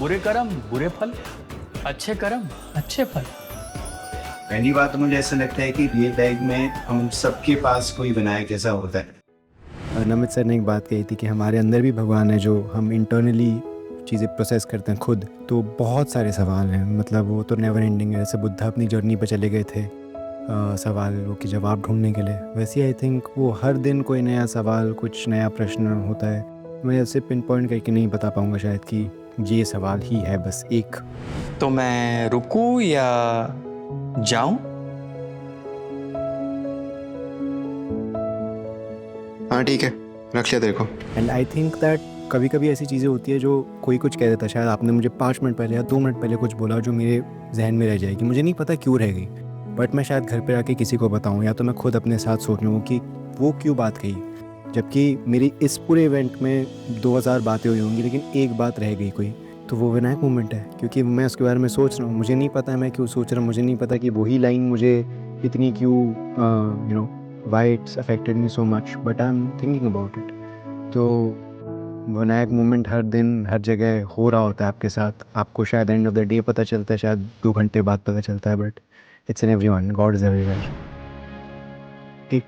बुरे कर्म बुरे फल, अच्छे कर्म अच्छे फल। पहली बात तो मुझे ऐसा लगता है कि रियल लाइफ में हम सबके पास कोई विनायक जैसा होता है। नमित सर ने एक बात कही थी कि हमारे अंदर भी भगवान है, जो हम इंटरनली चीज़ें प्रोसेस करते हैं खुद। तो बहुत सारे सवाल हैं, मतलब वो तो नेवर एंडिंग है। जैसे बुद्धा अपनी जर्नी पर चले गए थे सवालों के जवाब ढूंढने के लिए, वैसे ही आई थिंक वो हर दिन कोई नया सवाल, कुछ नया प्रश्न होता है। मैं ऐसे पिन पॉइंट करके नहीं बता पाऊँगा शायद कि ये सवाल ही है बस एक। तो मैं रुकूं या जाऊं? हाँ ठीक है, रख लिया तेरे को। एंड आई थिंक दैट कभी कभी ऐसी चीज़ें होती है जो कोई कुछ कह देता है, शायद आपने मुझे 5 मिनट पहले या 2 मिनट पहले कुछ बोला जो मेरे जहन में रह जाएगी, मुझे नहीं पता क्यों रह गई, बट मैं शायद घर पे आके किसी को बताऊँ, या तो मैं खुद अपने साथ सोच लूँ कि वो क्यों बात कही, जबकि मेरी इस पूरे इवेंट में 2000 बातें हुई होंगी लेकिन एक बात रह गई कोई। तो वो विनायक मोमेंट है, क्योंकि मैं उसके बारे में सोच रहा हूँ, मुझे नहीं पता मैं क्यों सोच रहा हूँ, मुझे नहीं पता कि वही लाइन मुझे इतनी क्यों you know why it's affected me so much, but I am thinking about it. तो विनायक मोमेंट हर दिन हर जगह हो रहा होता है आपके साथ। आपको शायद एंड ऑफ द डे पता चलता है, शायद 2 घंटे बाद पता चलता है, but it's in everyone, God is everywhere. एक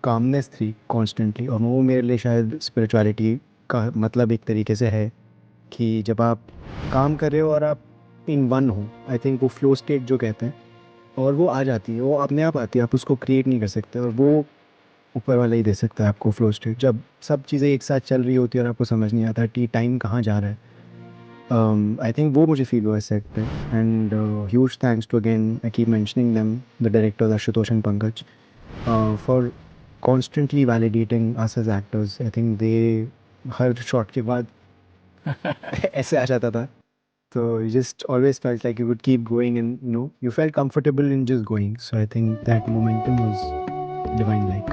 कामनेस थी कॉन्स्टेंटली, और वो मेरे लिए शायद स्पिरिचुअलिटी का मतलब एक तरीके से है कि जब आप काम कर रहे हो और आप इन वन हो, आई थिंक वो फ्लो स्टेट जो कहते हैं, और वो आ जाती है, वो अपने आप आती है, आप उसको क्रिएट नहीं कर सकते, और वो ऊपर वाला ही दे सकता है आपको फ्लो स्टेट, जब सब चीज़ें एक साथ चल रही होती है और आपको समझ नहीं आता कि टाइम कहाँ जा रहा है। आई थिंक वो मुझे फील हुआ इस सेट पे। And huge thanks to, again I keep mentioning them, the directors Ashutosh and Pankaj, for constantly validating us as actors. I think they हर शॉट के बाद ऐसे आ जाता था, so you just always felt like you would keep going, and you felt comfortable in just going. So I think that momentum was divine like.